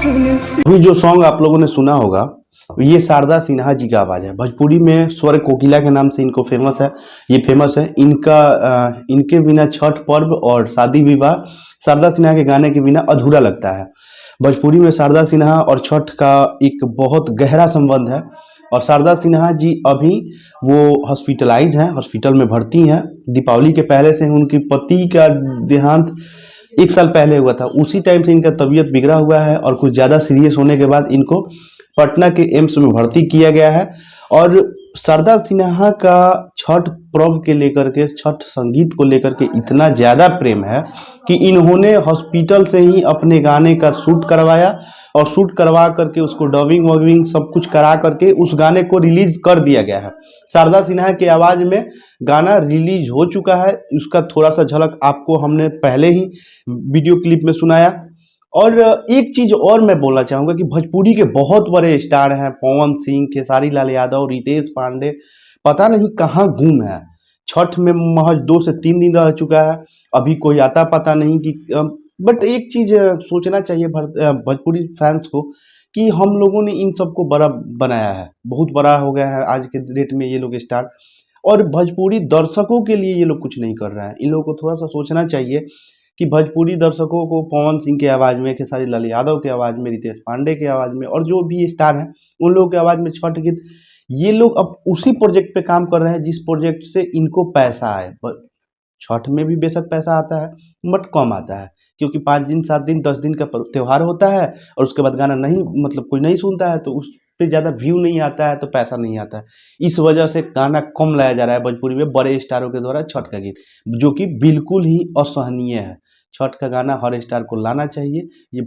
अभी जो सॉन्ग आप लोगों ने सुना होगा ये शारदा सिन्हा जी का आवाज़ है। भोजपुरी में स्वर कोकिला के नाम से इनको फेमस है। ये फेमस है इनके बिना छठ पर्व और शादी विवाह शारदा सिन्हा के गाने के बिना अधूरा लगता है। भोजपुरी में शारदा सिन्हा और छठ का एक बहुत गहरा संबंध है। और शारदा सिन्हा जी अभी वो हॉस्पिटलाइज हैं, हॉस्पिटल में भर्ती हैं। दीपावली के पहले से उनकी पति का देहांत 1 साल पहले हुआ था। उसी टाइम से इनका तबीयत बिगड़ा हुआ है और कुछ ज़्यादा सीरियस होने के बाद इनको पटना के एम्स में भर्ती किया गया है। और शारदा सिन्हा का छठ पर्व के लेकर के, छठ संगीत को लेकर के इतना ज़्यादा प्रेम है कि इन्होंने हॉस्पिटल से ही अपने गाने का शूट करवाया और शूट करवा करके उसको डबिंग वबिंग सब कुछ करा करके उस गाने को रिलीज कर दिया गया है। शारदा सिन्हा की आवाज़ में गाना रिलीज हो चुका है। उसका थोड़ा सा झलक आपको हमने पहले ही वीडियो क्लिप में सुनाया। और एक चीज़ और मैं बोलना चाहूँगा कि भोजपुरी के बहुत बड़े स्टार हैं, पवन सिंह, खेसारी लाल यादव, रितेश पांडे, पता नहीं कहाँ गुम है। छठ में महज 2 से 3 दिन रह चुका है, अभी कोई आता पता नहीं कि बट एक चीज़ सोचना चाहिए भोजपुरी फैंस को कि हम लोगों ने इन सबको बड़ा बनाया है, बहुत बड़ा हो गया है आज के डेट में ये लोग स्टार। और भोजपुरी दर्शकों के लिए ये लोग कुछ नहीं कर रहे हैं। इन लोगों को थोड़ा सा सोचना चाहिए कि भोजपुरी दर्शकों को पवन सिंह की आवाज़ में, खेसारी लाल यादव की आवाज़ में, रितेश पांडे की आवाज़ में और जो भी स्टार हैं उन लोगों की आवाज़ में छठ गीत, ये लोग अब उसी प्रोजेक्ट पे काम कर रहे हैं जिस प्रोजेक्ट से इनको पैसा आए। छठ में भी बेशक पैसा आता है बट कम आता है, क्योंकि 5 दिन 7 दिन 10 दिन का त्यौहार होता है और उसके बाद गाना नहीं, मतलब कोई नहीं सुनता है तो उस पे ज़्यादा व्यू नहीं आता है तो पैसा नहीं आता है। इस वजह से गाना कम लाया जा रहा है भोजपुरी में बड़े स्टारों के द्वारा छठ का गीत, जो कि बिल्कुल ही असहनीय है। छठ का गाना हर स्टार को लाना चाहिए। ये